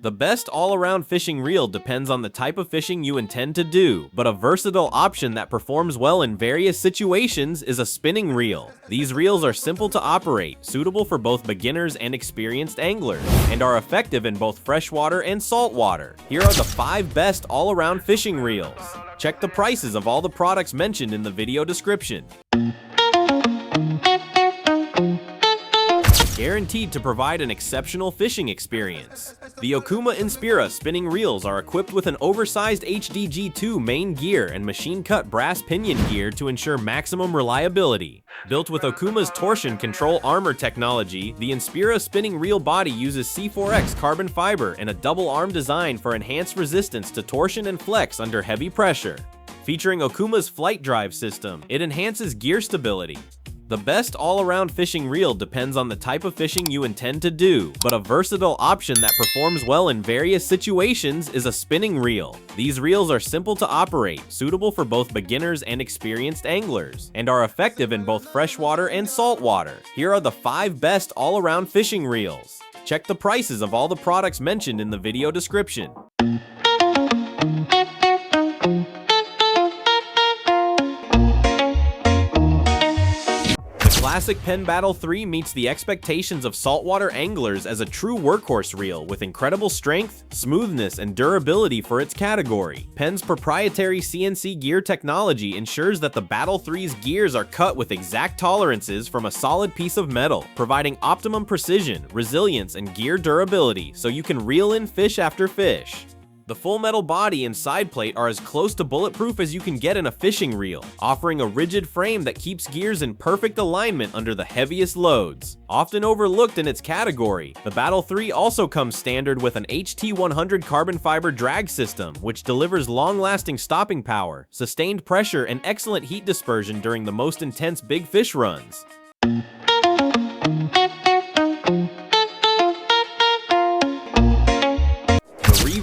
The best all-around fishing reel depends on the type of fishing you intend to do, but a versatile option that performs well in various situations is a spinning reel. These reels are simple to operate, suitable for both beginners and experienced anglers, and are effective in both freshwater and saltwater. Here are the 5 best all-around fishing reels. Check the prices of all the products mentioned in the video description. Guaranteed to provide an exceptional fishing experience. The Okuma Inspira spinning reels are equipped with an oversized HDG2 main gear and machine-cut brass pinion gear to ensure maximum reliability. Built with Okuma's torsion control armor technology, the Inspira spinning reel body uses C4X carbon fiber and a double arm design for enhanced resistance to torsion and flex under heavy pressure. Featuring Okuma's flight drive system, it enhances gear stability. The best all-around fishing reel depends on the type of fishing you intend to do, but a versatile option that performs well in various situations is a spinning reel. These reels are simple to operate, suitable for both beginners and experienced anglers, and are effective in both freshwater and saltwater. Here are the 5 best all-around fishing reels. Check the prices of all the products mentioned in the video description. Classic Penn Battle 3 meets the expectations of saltwater anglers as a true workhorse reel with incredible strength, smoothness, and durability for its category. Penn's proprietary CNC gear technology ensures that the Battle 3's gears are cut with exact tolerances from a solid piece of metal, providing optimum precision, resilience, and gear durability so you can reel in fish after fish. The full metal body and side plate are as close to bulletproof as you can get in a fishing reel, offering a rigid frame that keeps gears in perfect alignment under the heaviest loads. Often overlooked in its category, the Battle 3 also comes standard with an HT100 carbon fiber drag system, which delivers long-lasting stopping power, sustained pressure, and excellent heat dispersion during the most intense big fish runs.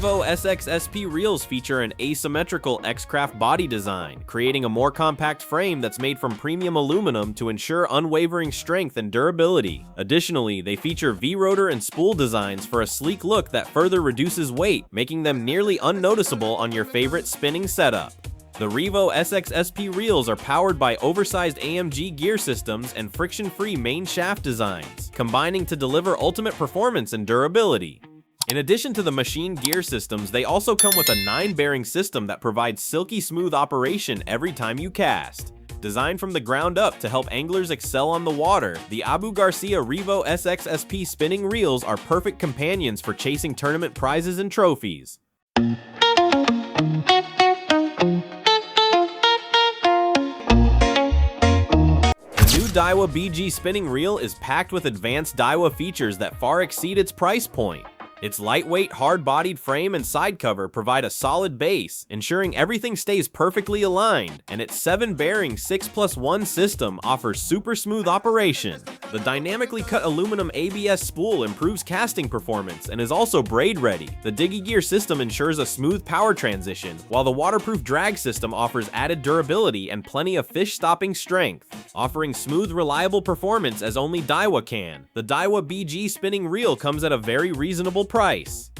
Revo SX SP reels feature an asymmetrical X-Craft body design, creating a more compact frame that's made from premium aluminum to ensure unwavering strength and durability. Additionally, they feature V-rotor and spool designs for a sleek look that further reduces weight, making them nearly unnoticeable on your favorite spinning setup. The Revo SX SP reels are powered by oversized AMG gear systems and friction-free main shaft designs, combining to deliver ultimate performance and durability. In addition to the machine gear systems, they also come with a 9-bearing system that provides silky smooth operation every time you cast. Designed from the ground up to help anglers excel on the water, the Garcia Revo SX SP spinning reels are perfect companions for chasing tournament prizes and trophies. The new Daiwa BG spinning reel is packed with advanced Daiwa features that far exceed its price point. Its lightweight, hard-bodied frame and side cover provide a solid base, ensuring everything stays perfectly aligned, and its 7-bearing 6+1 system offers super smooth operation. The dynamically cut aluminum ABS spool improves casting performance and is also braid-ready. The Digi Gear system ensures a smooth power transition, while the waterproof drag system offers added durability and plenty of fish-stopping strength, offering smooth, reliable performance as only Daiwa can. The Daiwa BG spinning reel comes at a very reasonable price.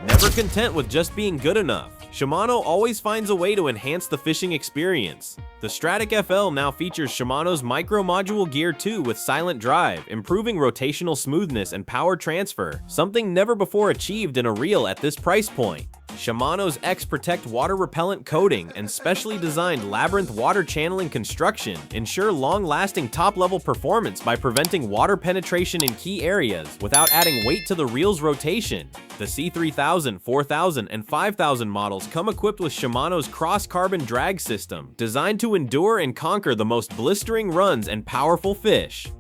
Never content with just being good enough, Shimano always finds a way to enhance the fishing experience. The Stradic FL now features Shimano's Micro Module Gear 2 with silent drive, improving rotational smoothness and power transfer, something never before achieved in a reel at this price point. Shimano's X-Protect water repellent coating and specially designed labyrinth water channeling construction ensure long-lasting top-level performance by preventing water penetration in key areas without adding weight to the reel's rotation. The C3000, 4000, and 5000 models come equipped with Shimano's cross-carbon drag system, designed to endure and conquer the most blistering runs and powerful fish.